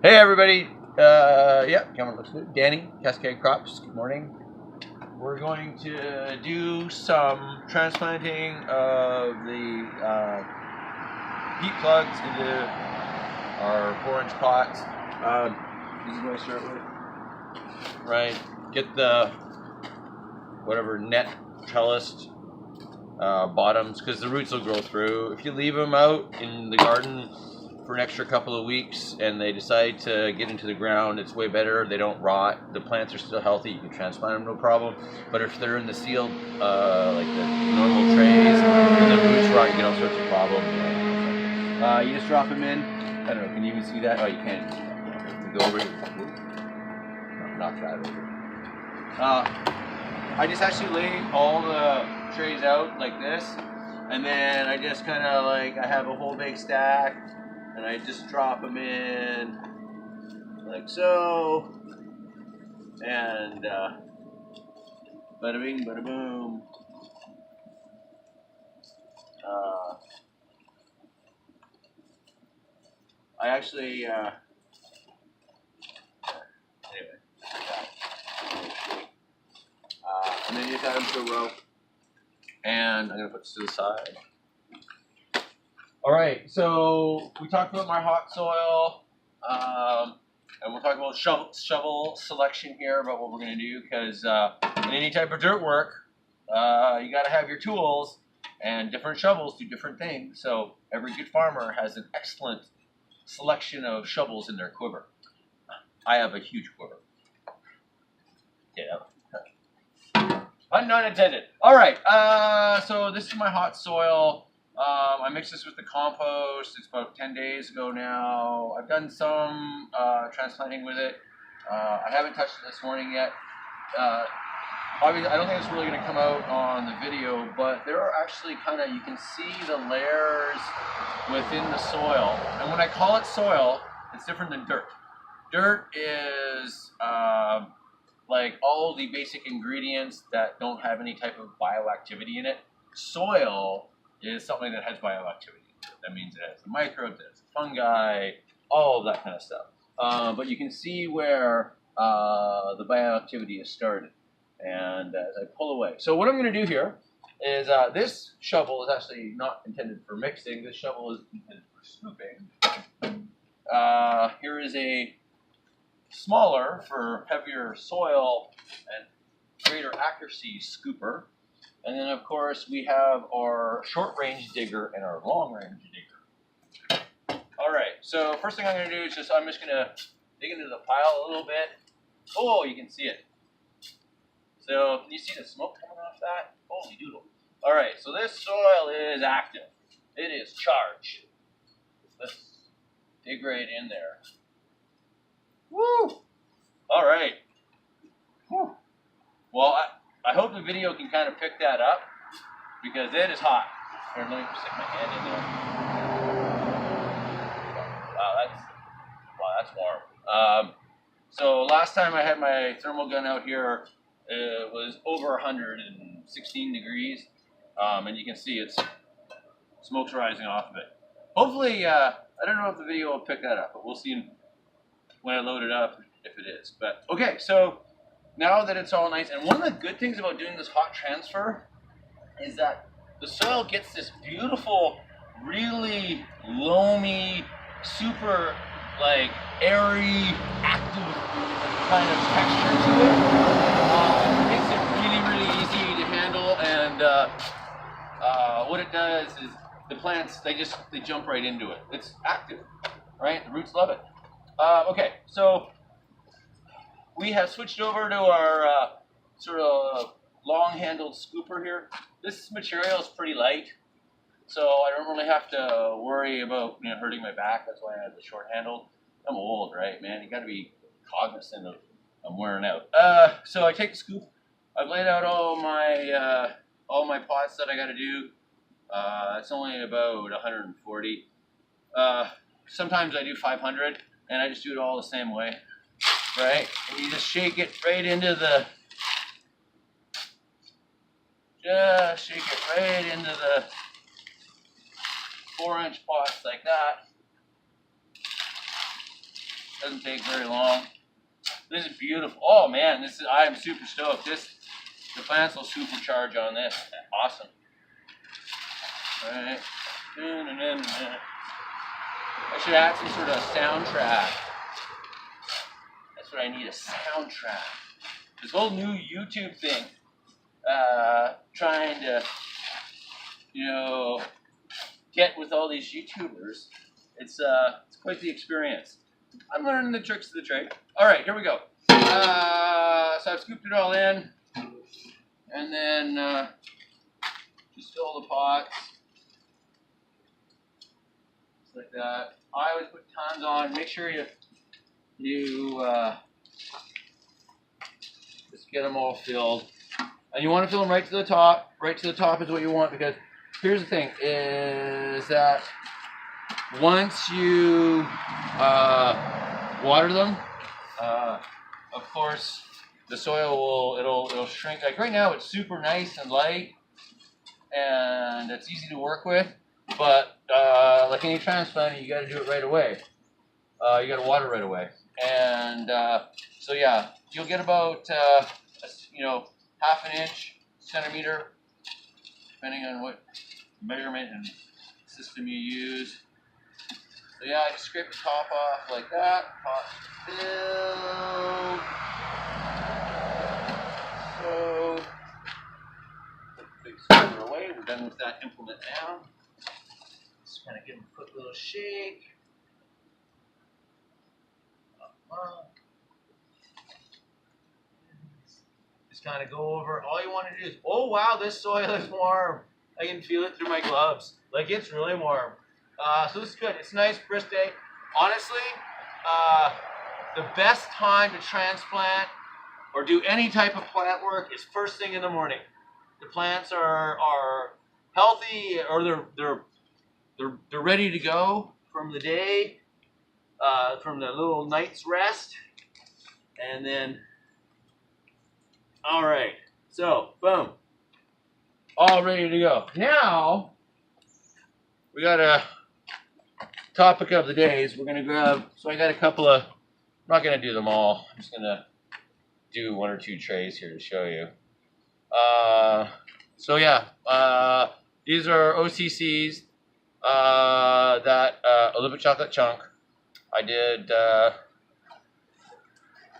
Hey everybody, yeah, camera looks good. Danny, Cascade Crops, good morning. We're going to do some transplanting of the peat plugs into our 4-inch pots. This is what I start with. Right, get the whatever net trellised bottoms, because the roots will grow through. If you leave them out in the garden for an extra couple of weeks and they decide to get into the ground, it's way better. They don't rot. The plants are still healthy. You can transplant them, no problem. But if they're in the sealed, like the normal trays, and the roots rot, you get all sorts of problems. You just drop them in. I don't know, can you even see that? Oh, you can't. You go over it. No, knock that over. I just actually lay all the trays out like this, and then I just kind of like, I have a whole big stack, and I just drop them in like so, and bada bing, bada boom. I actually, anyway, and then you just add them to a row, and I'm gonna put this to the side. All right, so we talked about my hot soil, and we'll talk about shovel selection here, about what we're going to do, because in any type of dirt work, you got to have your tools, and different shovels do different things. So every good farmer has an excellent selection of shovels in their quiver. I have a huge quiver. Yeah. Pun not intended. All right, so this is my hot soil. I mixed this with the compost. It's about 10 days ago now. I've done some transplanting with it. I haven't touched it this morning yet. Obviously, I don't think it's really going to come out on the video, but there are actually you can see the layers within the soil. And when I call it soil, it's different than dirt. Dirt is like all the basic ingredients that don't have any type of bioactivity in it. Soil is something that has bioactivity. That means it has the microbes, it has the fungi, all of that kind of stuff. But you can see where the bioactivity is started. And as I pull away. So what I'm going to do here is this shovel is actually not intended for mixing. This shovel is intended for scooping. Here is a smaller, for heavier soil and greater accuracy scooper. And then, of course, we have our short-range digger and our long-range digger. All right, so first thing I'm going to do is I'm just going to dig into the pile a little bit. Oh, you can see it. So, can you see the smoke coming off that? Holy doodle. All right, so this soil is active. It is charged. Let's dig right in there. Woo! All right. Whew. Well, I hope the video can kind of pick that up, because it is hot. Here, let me stick my hand in there. Wow, that's warm. So last time I had my thermal gun out here, it was over 116 degrees, and you can see it's smoke's rising off of it. Hopefully, I don't know if the video will pick that up, but we'll see when I load it up if it is. But okay, so now that it's all nice, and one of the good things about doing this hot transfer is that the soil gets this beautiful, really loamy, super like airy, active kind of texture to it. It makes it really, really easy to handle, and what it does is the plants, they jump right into it. It's active, right? The roots love it. Okay, so we have switched over to our sort of long-handled scooper here. This material is pretty light, so I don't really have to worry about hurting my back. That's why I have the short-handled. I'm old, right, man? You got to be cognizant of I'm wearing out. So I take the scoop. I've laid out all my pots that I got to do. It's only about 140. Sometimes I do 500, and I just do it all the same way. Right? And you just shake it right into the, 4-inch pots like that. Doesn't take very long. This is beautiful. Oh man, I am super stoked. The plants will supercharge on this. Awesome. All right. I should add some sort of soundtrack. That's what I need, a soundtrack. This whole new YouTube thing, trying to, get with all these YouTubers. It's quite the experience. I'm learning the tricks of the trade. All right, here we go. So I've scooped it all in, and then just fill the pots. Just like that. I always put tons on. Make sure you just get them all filled. And you want to fill them right to the top. Right to the top is what you want, because here's the thing, is that once you water them, of course, the soil it'll shrink. Like right now, it's super nice and light, and it's easy to work with. But like any transplant, you got to do it right away. You got to water right away, and so yeah, you'll get about half an inch, centimeter, depending on what measurement and system you use. So yeah, I just scrape the top off like that. Pot filled. So put the big spoiler away. We're done with that implement now. Just kind of give them a quick little shake. Just kind of go over. All you want to do is, oh wow, this soil is warm. I can feel it through my gloves. Like, it's really warm. So this is good. It's a nice, brisk day. Honestly, the best time to transplant or do any type of plant work is first thing in the morning. The plants are healthy, or they're ready to go from the day, from the little night's rest, and then, all right. So, boom. All ready to go. Now, we got a topic of the days. We're going to grab, so I got a couple of, I'm not going to do them all. I'm just going to do one or two trays here to show you. So yeah, these are OCCs, that Olympic chocolate chunk. I did,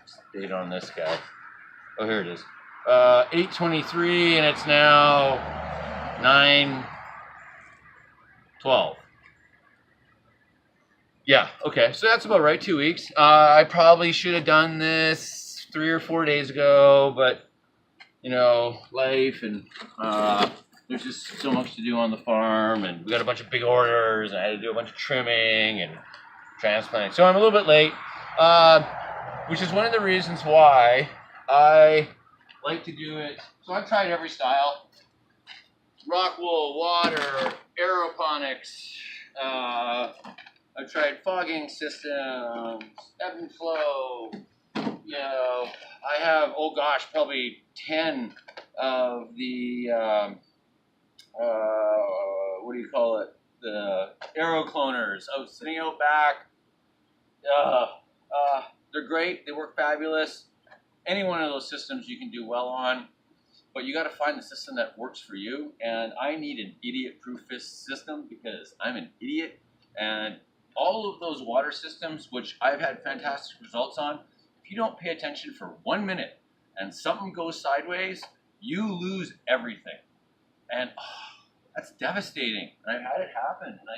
what's the date on this guy? Oh, here it is. 8/23, and it's now 9/12. Yeah, okay, so that's about right, 2 weeks. I probably should have done this 3 or 4 days ago, but, life, and there's just so much to do on the farm, and we got a bunch of big orders, and I had to do a bunch of trimming and transplanting. So I'm a little bit late, which is one of the reasons why I like to do it. So I've tried every style: rock wool, water, aeroponics. I've tried fogging systems, ebb and flow. I have, oh gosh, probably 10 of the what do you call it? The aero cloners sitting out back. They're great. They work fabulous. Any one of those systems you can do well on, but you got to find the system that works for you. And I need an idiot-proof system because I'm an idiot. And all of those water systems, which I've had fantastic results on, if you don't pay attention for 1 minute and something goes sideways, you lose everything. And that's devastating. And I've had it happen, and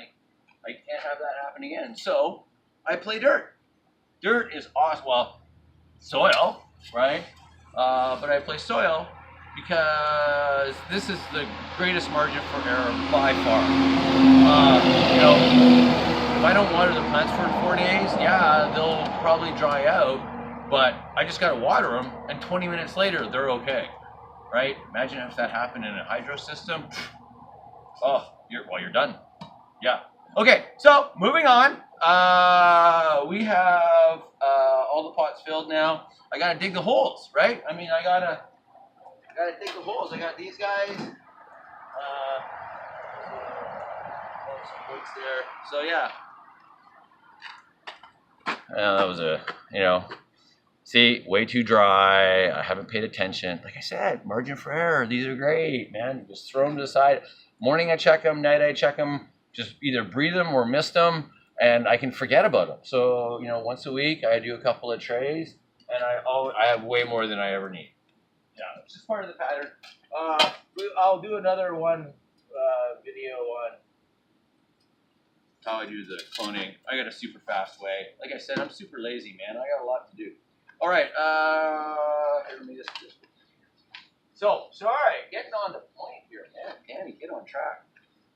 I can't have that happen again. So I play dirt. Dirt is awesome. Well, soil, right? But I play soil because this is the greatest margin for error by far. If I don't water the plants for 4 days, yeah, they'll probably dry out, but I just got to water them, and 20 minutes later, they're okay, right? Imagine if that happened in a hydro system. Oh, you're done. Yeah. Okay, so moving on. We have all the pots filled now. I gotta dig the holes, right? I mean, I gotta dig the holes. I got these guys. Some hooks there. So yeah. That was a, see, way too dry. I haven't paid attention. Like I said, margin for error. These are great, man. Just throw them to the side. Morning I check them, night I check them. Just either breathe them or mist them, and I can forget about them. So, once a week I do a couple of trays, and I have way more than I ever need. Yeah, it's just part of the pattern. I'll do another one video on how I do the cloning. I got a super fast way. Like I said, I'm super lazy, man. I got a lot to do. All right. Let me just. So, getting on the point here, man. Danny, get on track.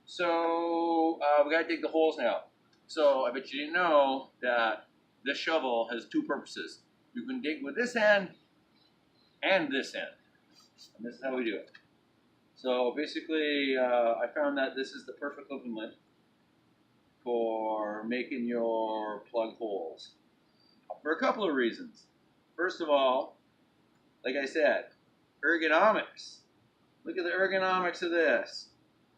So, we gotta dig the holes now. So, I bet you didn't know that this shovel has two purposes. You can dig with this end and this end. And this is how we do it. So, basically, I found that this is the perfect implement for making your plug holes for a couple of reasons. First of all, like I said, ergonomics. Look at the ergonomics of this,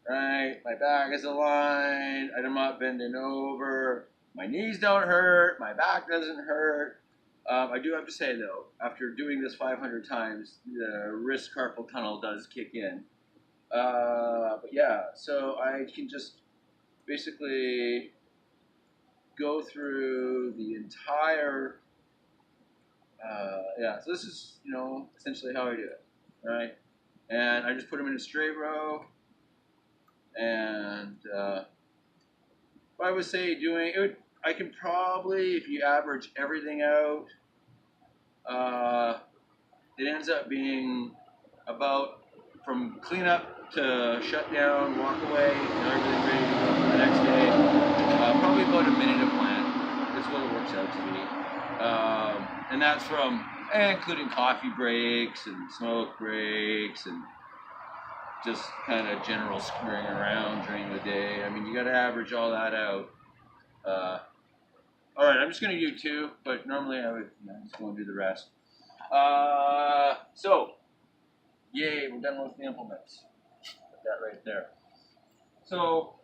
right? My back is aligned. I'm not bending over. My knees don't hurt. My back doesn't hurt. I do have to say, though, after doing this 500 times, the wrist carpal tunnel does kick in. But yeah, so I can just basically go through the entire, so this is, essentially how I do it, right? And I just put them in a straight row, and if I would say doing it, I can probably, if you average everything out, it ends up being about, from cleanup to shut down, walk away, everything ready to go for the next day, probably about a minute a plant. That's what it works out to be. And that's from, including coffee breaks and smoke breaks and just kind of general screwing around during the day. I mean, you got to average all that out. All right, I'm just going to do two, but normally I would just go and do the rest. So, yay, we're done with the implements. Put that right there. So,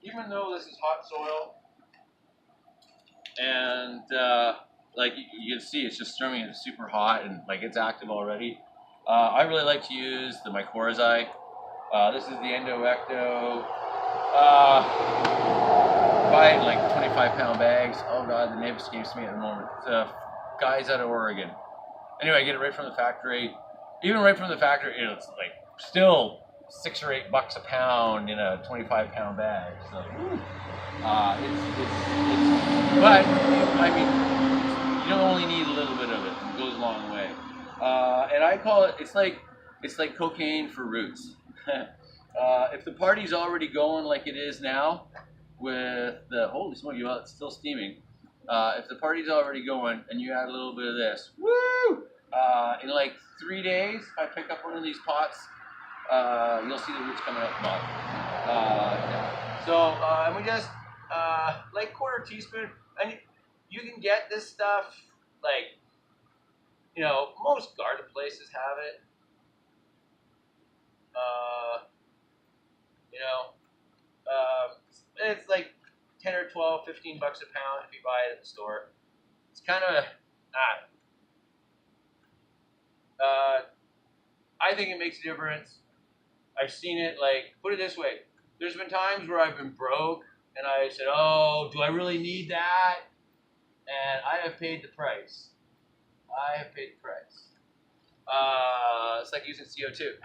even though this is hot soil, and like you can see, it's just strumming. It's super hot and like it's active already. I really like to use the mycorrhizae. This is the Endo-Ecto. Buy it in like 25-pound bags. Oh god, the name escapes me at the moment. Guys out of Oregon. Anyway, I get it right from the factory. Even right from the factory, it's like still $6 or $8 a pound in a 25-pound bag. So, but I mean, you only need a little bit of it. It goes a long way. And I call it. It's like cocaine for roots. If the party's already going like it is now, with the holy smoke, it's still steaming. If the party's already going and you add a little bit of this, woo! In like 3 days, if I pick up one of these pots, you'll see the roots coming out the bottom. And we just like quarter teaspoon, and you can get this stuff like most garden places have it. It's like 10 or 12, $15 a pound if you buy it at the store. It's kind of I think it makes a difference. I've seen it, like, put it this way. There's been times where I've been broke and I said, oh, do I really need that? And I have paid the price. It's like using CO2.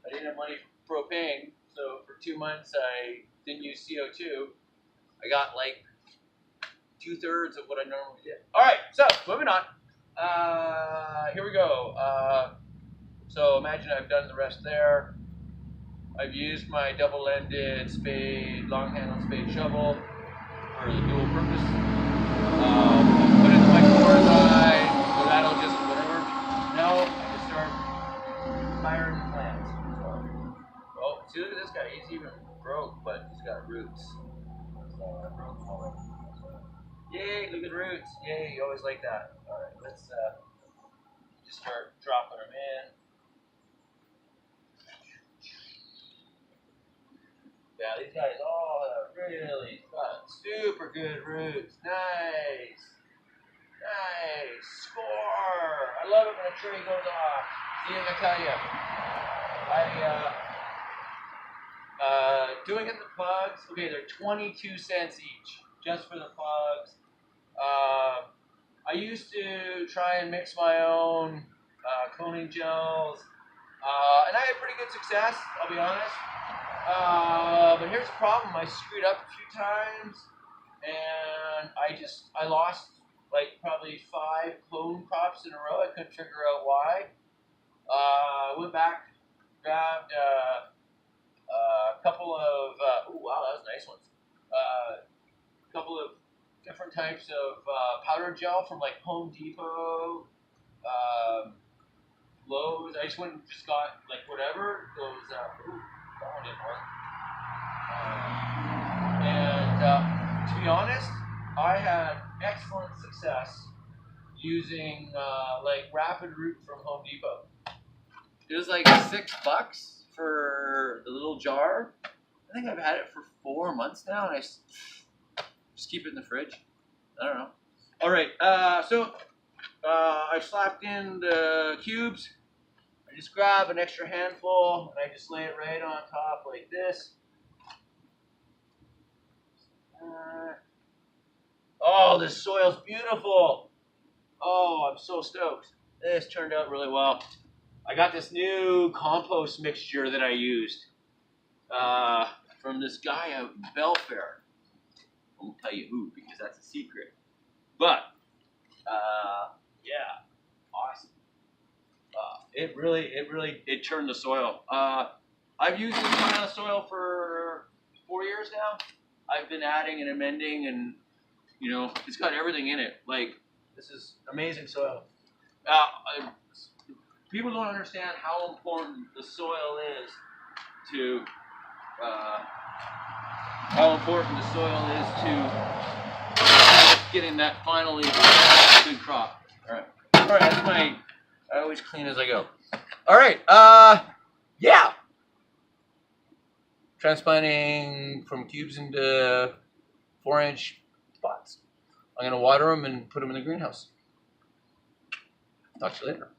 I didn't have money for propane, so for 2 months I didn't use CO2. I got like 2/3 of what I normally did. All right, so moving on. Here we go. So imagine I've done the rest there. I've used my double-ended spade, long-handled spade shovel for the dual purpose. Put it in my mycorrhizae, so that'll just whatever. Now I can start firing the plants. Oh, see, look at this guy. He's even broke, but he's got roots. So I broke him already. Yay, look at the roots. Yay, you always like that. All right, let's just start dropping them in. bad. These guys all have really got super good roots. Nice. Nice. Score. I love it when a tree goes off. See, I tell you, doing it the plugs. Okay, they're 22 cents each, just for the plugs. I used to try and mix my own cloning gels, and I had pretty good success, I'll be honest. But here's the problem: I screwed up a few times, and I lost like probably 5 clone crops in a row. I couldn't figure out why. I went back, grabbed a couple of oh wow, that was nice ones. A couple of different types of powder gel from like Home Depot, Lowe's. I just went and just got like whatever those. Ooh, that one didn't work. And to be honest, I had excellent success using like Rapid Root from Home Depot. It was like $6 for the little jar. I think I've had it for 4 months now, and I just keep it in the fridge. I don't know. All right, so I slapped in the cubes. I just grab an extra handful, and I just lay it right on top like this. Oh, this soil's beautiful. Oh, I'm so stoked. This turned out really well. I got this new compost mixture that I used from this guy out in Belfair. I won't tell you who because that's a secret. But yeah, awesome. It turned the soil. I've used this kind of soil for 4 years now. I've been adding and amending, and you know, it's got everything in it. Like, this is amazing soil. People don't understand how important the soil is to getting that finally good crop. All right, that's I always clean as I go. All right, yeah. Transplanting from cubes into 4-inch pots. I'm gonna water them and put them in the greenhouse. Talk to you later.